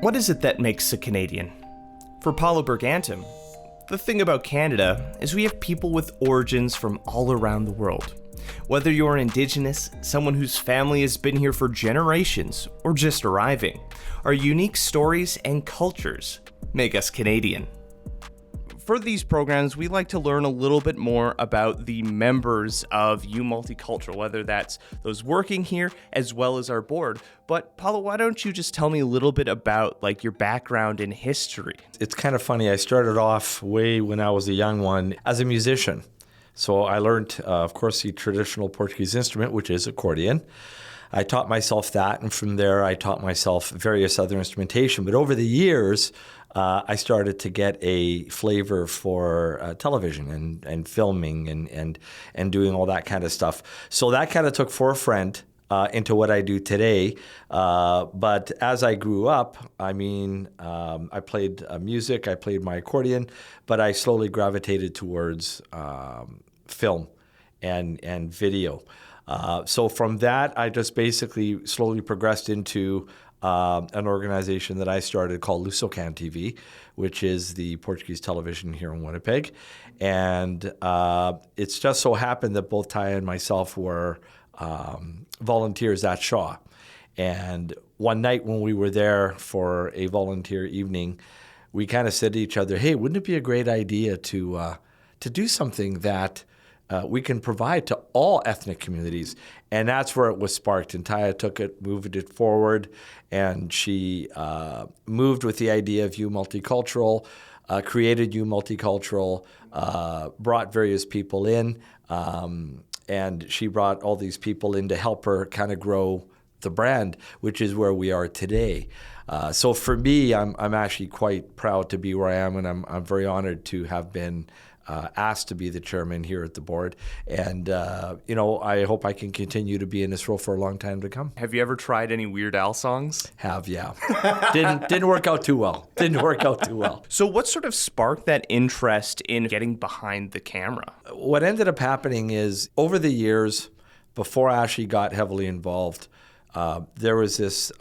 What is it that makes a Canadian? For Paulo Bergantim, the thing about Canada is we have people with origins from all around the world. Whether you're Indigenous, someone whose family has been here for generations, or just arriving, our unique stories and cultures make us Canadian. For these programs, we like to learn a little bit more about the members of Multicultural, whether that's those working here as well as our board. But Paulo, why don't you just tell me a little bit about your background in history? It's kind of funny. I started off way when I was a young one as a musician. So I learned, of course, the traditional Portuguese instrument, which is accordion. I taught myself that, and from there I taught myself various other instrumentation. But over the years, I started to get a flavor for television and filming and doing all that kind of stuff. So that kind of took forefront into what I do today. But as I grew up, I played music, I played my accordion, but I slowly gravitated towards film and video. So from that, I just basically slowly progressed into an organization that I started called S2E117 TV, which is the Portuguese television here in Winnipeg. And it's just so happened that both Ty and myself were volunteers at Shaw. And one night when we were there for a volunteer evening, we kind of said to each other, hey, wouldn't it be a great idea to do something that we can provide to all ethnic communities? And that's where it was sparked. And Taya took it, moved it forward, and she moved with the idea of Multicultural, created Multicultural, brought various people in, and she brought all these people in to help her kind of grow the brand, which is where we are today. So for me, I'm actually quite proud to be where I am, and I'm very honored to have been asked to be the chairman here at the board. And, I hope I can continue to be in this role for a long time to come. Have you ever tried any Weird Al songs? Have, yeah. Didn't work out too well. So what sort of sparked that interest in getting behind the camera? What ended up happening is over the years, before I actually got heavily involved, there was this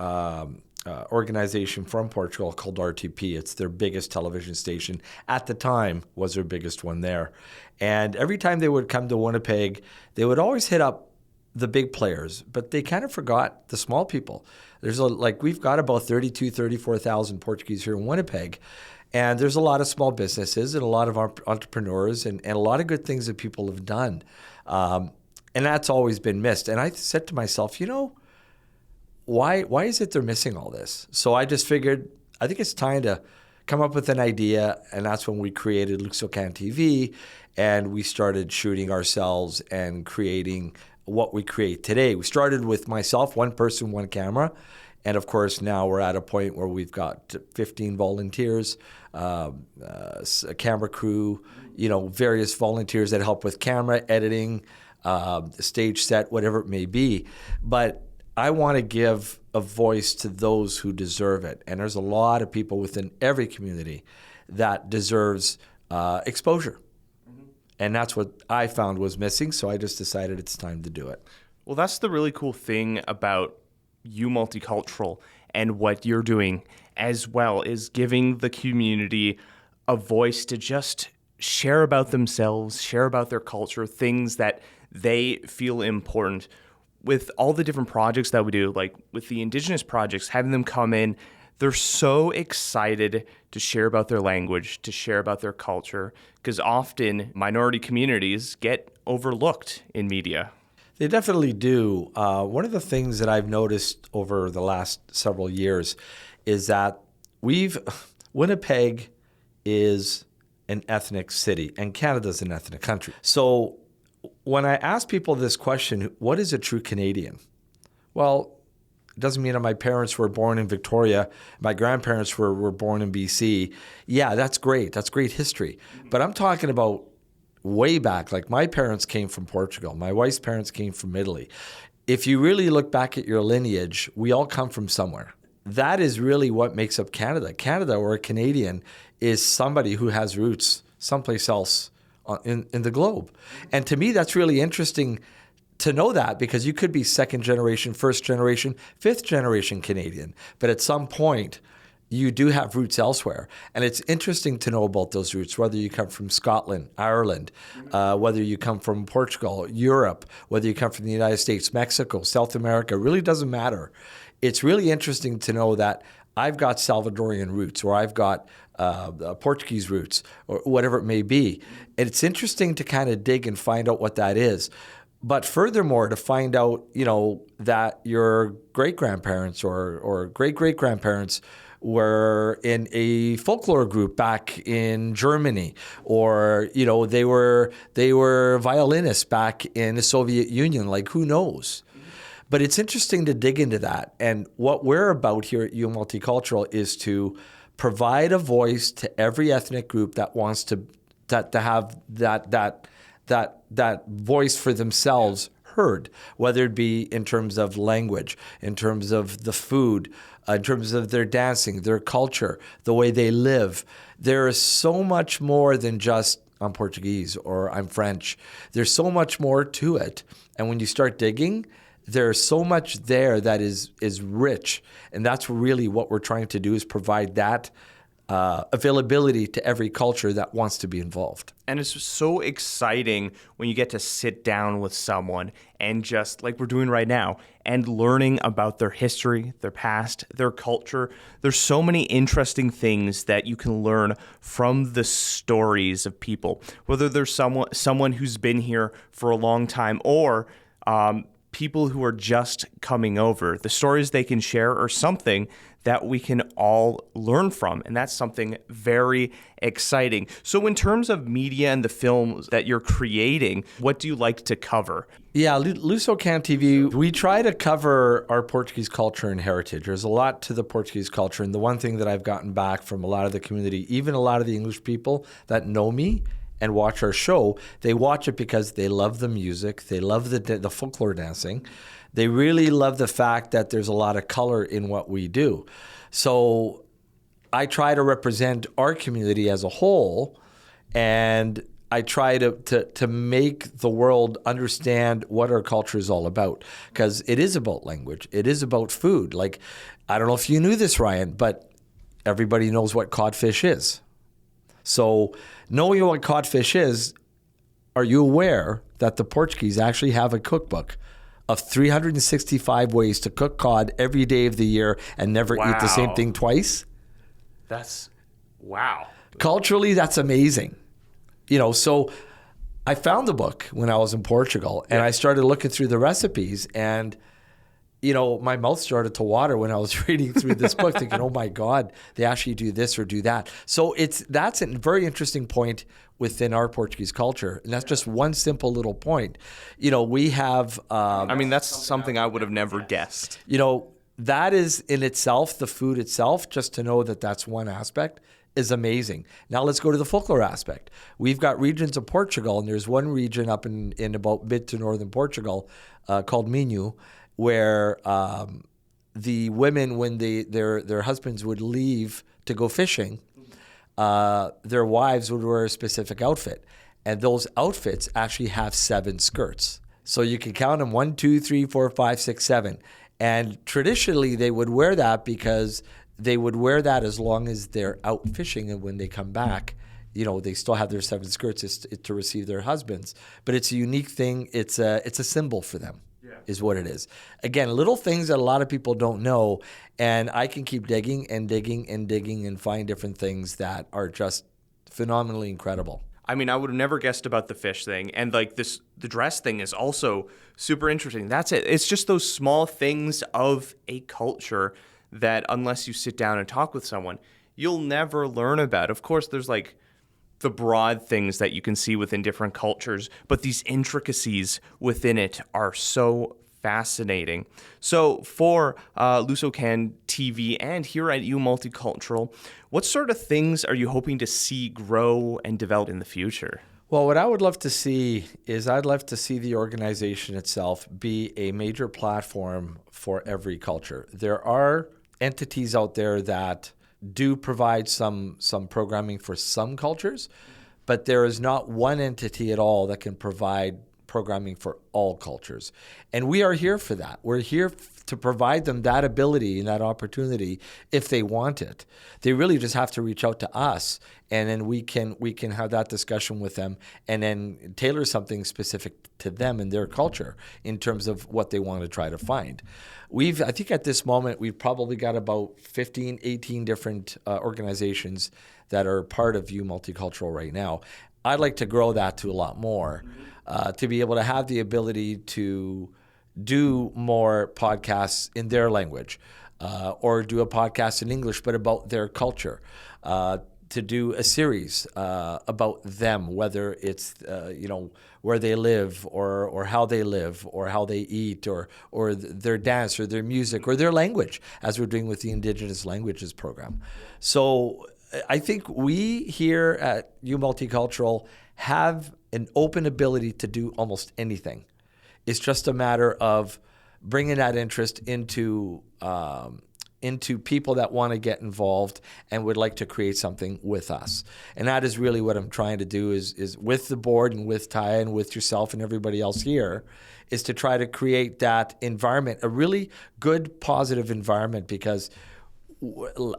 organization from Portugal called RTP. It's their biggest television station. At the time, was their biggest one there. And every time they would come to Winnipeg, they would always hit up the big players, but they kind of forgot the small people. We've got about 34,000 Portuguese here in Winnipeg. And there's a lot of small businesses and a lot of entrepreneurs and a lot of good things that people have done. And that's always been missed. And I said to myself, why is it they're missing all this? So I just figured, I think it's time to come up with an idea, and that's when we created S2E117 TV, and we started shooting ourselves and creating what we create today. We started with myself, one person, one camera, and of course now we're at a point where we've got 15 volunteers, a camera crew, various volunteers that help with camera, editing, stage set, whatever it may be. But I want to give a voice to those who deserve it. And there's a lot of people within every community that deserves exposure. Mm-hmm. And that's what I found was missing, so I just decided it's time to do it. Well, that's the really cool thing about Multicultural and what you're doing as well, is giving the community a voice to just share about themselves, share about their culture, things that they feel important. With all the different projects that we do, like with the Indigenous projects, having them come in, they're so excited to share about their language, to share about their culture, because often minority communities get overlooked in media. They definitely do. One of the things that I've noticed over the last several years is that Winnipeg is an ethnic city, and Canada's an ethnic country. So when I ask people this question, what is a true Canadian? Well, it doesn't mean that my parents were born in Victoria, my grandparents were born in BC. Yeah, that's great. That's great history. But I'm talking about way back. Like my parents came from Portugal. My wife's parents came from Italy. If you really look back at your lineage, we all come from somewhere. That is really what makes up Canada. Canada, or a Canadian, is somebody who has roots someplace else in the globe. And to me, that's really interesting to know that, because you could be second generation, first generation, fifth generation Canadian. But at some point, you do have roots elsewhere. And it's interesting to know about those roots, whether you come from Scotland, Ireland, whether you come from Portugal, Europe, whether you come from the United States, Mexico, South America, really doesn't matter. It's really interesting to know that I've got Salvadorian roots, or I've got Portuguese roots, or whatever it may be. And it's interesting to kind of dig and find out what that is. But furthermore, to find out, that your great-grandparents or great-great-grandparents were in a folklore group back in Germany, or they were violinists back in the Soviet Union. Like, who knows? But it's interesting to dig into that. And what we're about here at U Multicultural is to provide a voice to every ethnic group that wants to have that voice for themselves heard, whether it be in terms of language, in terms of the food, in terms of their dancing, their culture, the way they live. There is so much more than just I'm Portuguese or I'm French. There's so much more to it. And when you start digging, there's so much there that is rich. And that's really what we're trying to do, is provide that availability to every culture that wants to be involved. And it's so exciting when you get to sit down with someone and just like we're doing right now and learning about their history, their past, their culture. There's so many interesting things that you can learn from the stories of people, whether there's someone who's been here for a long time or people who are just coming over. The stories they can share are something that we can all learn from, and that's something very exciting. So in terms of media and the films that you're creating, what do you like to cover? Yeah, Luso-Can TV, we try to cover our Portuguese culture and heritage. There's a lot to the Portuguese culture, and the one thing that I've gotten back from a lot of the community, even a lot of the English people that know me and watch our show, they watch it because they love the music, they love the folklore dancing. They really love the fact that there's a lot of color in what we do. So I try to represent our community as a whole, and I try to make the world understand what our culture is all about, because it is about language. It is about food. Like, I don't know if you knew this, Ryan, but everybody knows what codfish is. So knowing what codfish is, are you aware that the Portuguese actually have a cookbook of 365 ways to cook cod every day of the year and never eat the same thing twice? That's wow. Culturally, that's amazing. So I found the book when I was in Portugal, and I started looking through the recipes, and my mouth started to water when I was reading through this book, thinking, oh my God, they actually do this or do that. So that's a very interesting point within our Portuguese culture. And that's just one simple little point. We have... that's something I would have never guessed. That is in itself, the food itself, just to know that that's one aspect is amazing. Now let's go to the folklore aspect. We've got regions of Portugal, and there's one region up in about mid to northern Portugal called Minho, where the women, when their husbands would leave to go fishing, their wives would wear a specific outfit. And those outfits actually have 7 skirts. So you can count them 1, 2, 3, 4, 5, 6, 7. And traditionally, they would wear that because they would wear that as long as they're out fishing. And when they come back, they still have their 7 skirts to receive their husbands. But it's a unique thing. It's a symbol for them. Is what it is. Again, little things that a lot of people don't know, and I can keep digging and digging and digging and find different things that are just phenomenally incredible. I would have never guessed about the fish thing, and the dress thing is also super interesting. That's it. It's just those small things of a culture that unless you sit down and talk with someone, you'll never learn about. Of course, there's the broad things that you can see within different cultures, but these intricacies within it are so fascinating. So for Luso-Can TV and here at U Multicultural, what sort of things are you hoping to see grow and develop in the future? Well, what I would love to see is I'd love to see the organization itself be a major platform for every culture. There are entities out there that do provide some programming for some cultures, but there is not one entity at all that can provide programming for all cultures. And we are here for that. We're here to provide them that ability and that opportunity if they want it. They really just have to reach out to us, and then we can have that discussion with them and then tailor something specific to them and their culture in terms of what they want to try to find. I think at this moment, we've probably got about 15, 18 different organizations that are part of Multicultural right now. I'd like to grow that to a lot more, to be able to have the ability to do more podcasts in their language, or do a podcast in English, but about their culture, to do a series about them, whether it's where they live or how they live or how they eat or their dance or their music or their language, as we're doing with the Indigenous Languages program. So I think we here at Multicultural have an open ability to do almost anything. It's just a matter of bringing that interest into people that want to get involved and would like to create something with us. And that is really what I'm trying to do is with the board and with Taya and with yourself and everybody else here, is to try to create that environment, a really good, positive environment, because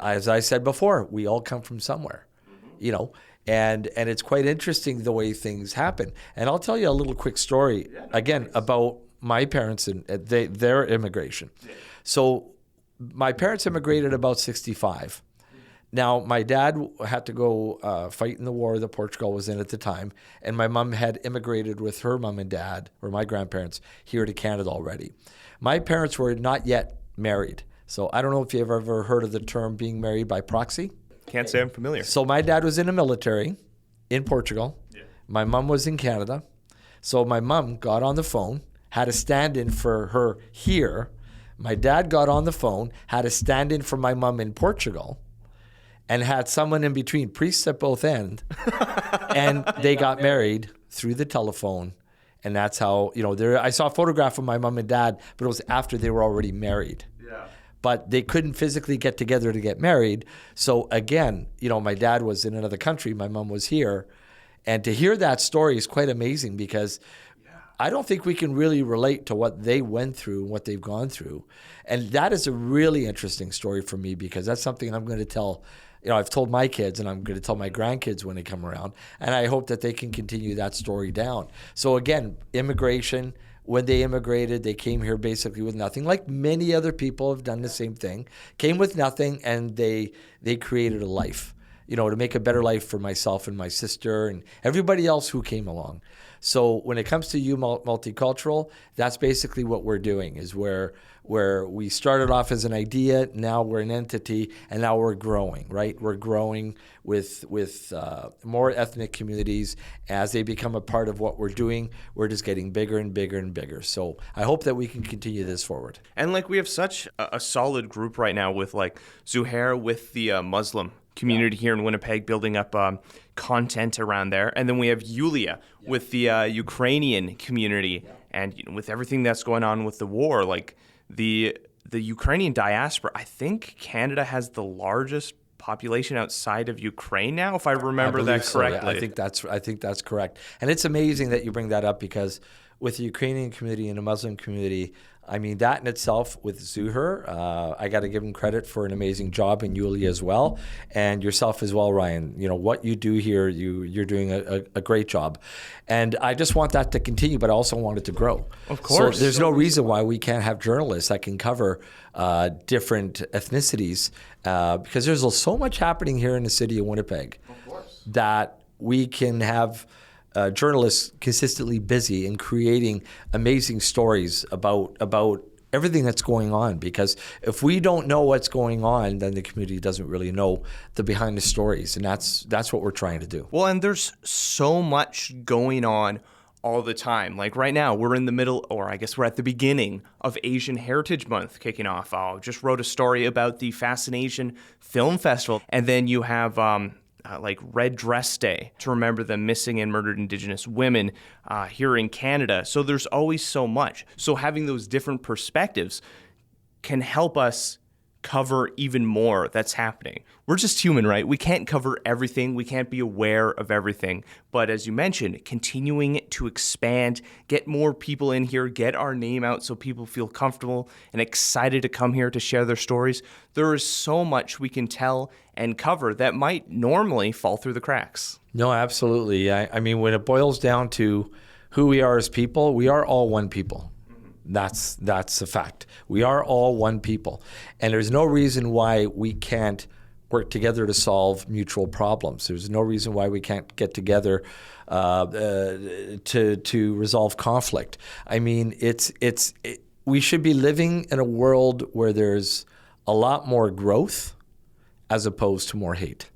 as I said before, we all come from somewhere, and it's quite interesting the way things happen. And I'll tell you a little quick story, about my parents and their immigration. So my parents immigrated about 65. Now, my dad had to go fight in the war that Portugal was in at the time, and my mom had immigrated with her mom and dad, or my grandparents, here to Canada already. My parents were not yet married. So I don't know if you've ever heard of the term being married by proxy. Can't say I'm familiar. So my dad was in the military in Portugal. Yeah. My mom was in Canada. So my mom got on the phone, had a stand-in for her here. My dad got on the phone, had a stand-in for my mom in Portugal, and had someone in between, priests at both ends, and they got married through the telephone. And that's how, I saw a photograph of my mom and dad, but it was after they were already married. Yeah. But they couldn't physically get together to get married. So again, my dad was in another country, my mom was here. And to hear that story is quite amazing, because I don't think we can really relate to what they went through and what they've gone through. And that is a really interesting story for me, because that's something I'm going to tell, I've told my kids and I'm going to tell my grandkids when they come around. And I hope that they can continue that story down. So again, immigration, when they immigrated, they came here basically with nothing. Like many other people have done the same thing, came with nothing, and they created a life, to make a better life for myself and my sister and everybody else who came along. So when it comes to Multicultural, that's basically what we're doing, is where we started off as an idea, now we're an entity, and now we're growing, right? We're growing with more ethnic communities. As they become a part of what we're doing, we're just getting bigger and bigger and bigger. So I hope that we can continue this forward. And we have such a solid group right now with Zuhair with the Muslim community here in Winnipeg, building up content around there. And then we have Yulia with the Ukrainian community. And with everything that's going on with the war, the Ukrainian diaspora, I think Canada has the largest population outside of Ukraine now, if I remember that correctly. So, yeah. I think that's correct. And it's amazing that you bring that up, because with the Ukrainian community and the Muslim community, I mean, that in itself with Zuhair, I got to give him credit for an amazing job, and Yulia as well, and yourself as well, Ryan. What you do here, you're doing a great job. And I just want that to continue, but I also want it to grow. Of course. So there's no reason why we can't have journalists that can cover different ethnicities, because there's so much happening here in the city of Winnipeg. Of course. That we can have journalists consistently busy in creating amazing stories about everything that's going on. Because if we don't know what's going on, then the community doesn't really know the behind the stories, and that's what we're trying to do. Well, and there's so much going on all the time. Right now, we're in the middle, or I guess we're at the beginning of Asian Heritage Month kicking off. I just wrote a story about the Fascination Film Festival, and then you have Red Dress Day to remember the missing and murdered Indigenous women here in Canada. So there's always so much. So having those different perspectives can help us cover even more that's happening. We're just human, right? We can't cover everything. We can't be aware of everything. But as you mentioned, continuing to expand, get more people in here, get our name out so people feel comfortable and excited to come here to share their stories. There is so much we can tell and cover that might normally fall through the cracks. No, absolutely. I mean, when it boils down to who we are as people, we are all one people. That's a fact. We are all one people. And there's no reason why we can't work together to solve mutual problems. There's no reason why we can't get together to resolve conflict. I mean, we should be living in a world where there's a lot more growth as opposed to more hate.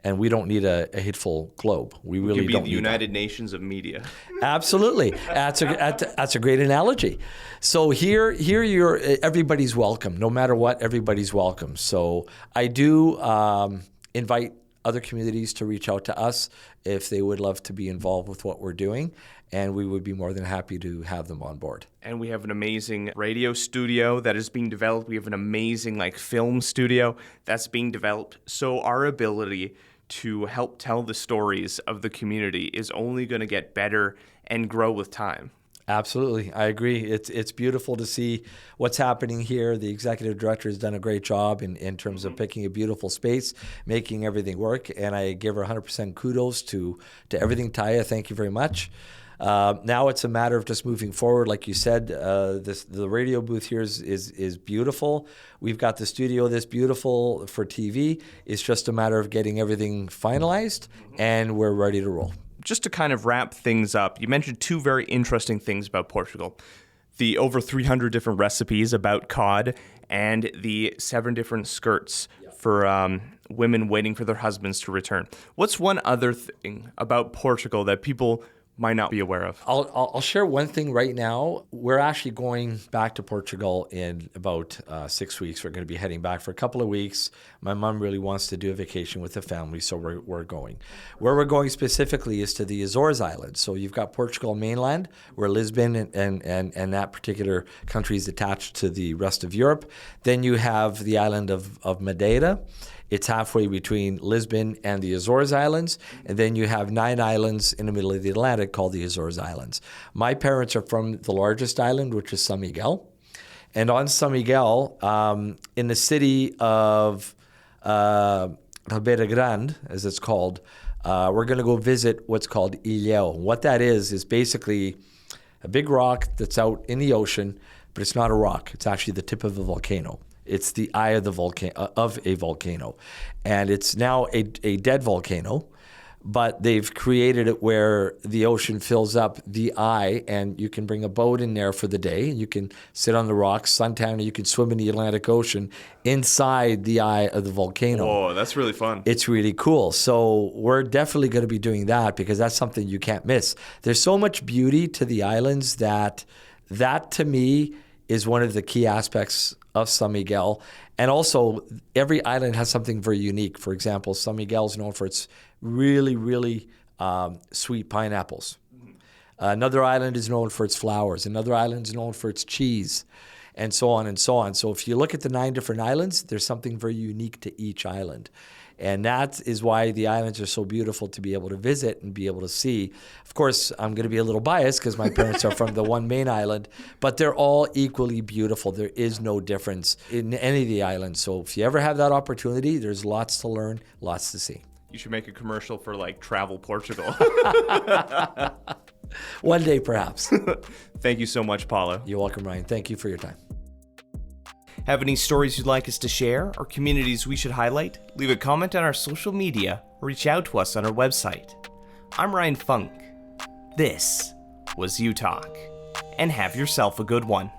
And we don't need a hateful globe. We really don't need that. Could be the United Nations of media. Absolutely. That's a great analogy. So here everybody's welcome. No matter what, everybody's welcome. So I do invite other communities to reach out to us if they would love to be involved with what we're doing. And we would be more than happy to have them on board. And we have an amazing radio studio that is being developed. We have an amazing film studio that's being developed. So our ability to help tell the stories of the community is only going to get better and grow with time. Absolutely. I agree. It's beautiful to see what's happening here. The executive director has done a great job in terms of picking a beautiful space, making everything work. And I give her 100% kudos to everything. Taya, thank you very much. Now it's a matter of just moving forward. Like you said, the radio booth here is beautiful. We've got the studio that's beautiful for TV. It's just a matter of getting everything finalized, and we're ready to roll. Just to kind of wrap things up, you mentioned two very interesting things about Portugal. The over 300 different recipes about cod and the 7 different skirts for women waiting for their husbands to return. What's one other thing about Portugal that people might not be aware of? I'll share one thing right now. We're actually going back to Portugal in about 6 weeks. We're going to be heading back for a couple of weeks. My mom really wants to do a vacation with the family, so we're going. Where we're going specifically is to the Azores Islands. So you've got Portugal mainland, where Lisbon and that particular country is attached to the rest of Europe. Then you have the island of Madeira. It's halfway between Lisbon and the Azores Islands. And then you have 9 islands in the middle of the Atlantic called the Azores Islands. My parents are from the largest island, which is São Miguel. And on São Miguel, in the city of Ribeira Grande, as it's called, we're going to go visit what's called Ilhéu. What that is basically a big rock that's out in the ocean, but it's not a rock. It's actually the tip of a volcano. It's the eye of a volcano. And it's now a dead volcano, but they've created it where the ocean fills up the eye, and you can bring a boat in there for the day. You can sit on the rocks, suntan, or you can swim in the Atlantic Ocean inside the eye of the volcano. Oh, that's really fun. It's really cool. So we're definitely going to be doing that because that's something you can't miss. There's so much beauty to the islands that to me is one of the key aspects of São Miguel. And also, every island has something very unique. For example, São Miguel is known for its really, really sweet pineapples. Another island is known for its flowers. Another island is known for its cheese, and so on and so on. So if you look at the 9 different islands, there's something very unique to each island. And that is why the islands are so beautiful to be able to visit and be able to see. Of course, I'm going to be a little biased because my parents are from the one main island, but they're all equally beautiful. There is no difference in any of the islands. So if you ever have that opportunity, there's lots to learn, lots to see. You should make a commercial for Travel Portugal. One day, perhaps. Thank you so much, Paulo. You're welcome, Ryan. Thank you for your time. Have any stories you'd like us to share or communities we should highlight? Leave a comment on our social media or reach out to us on our website. I'm Ryan Funk. This was You Talk, and have yourself a good one.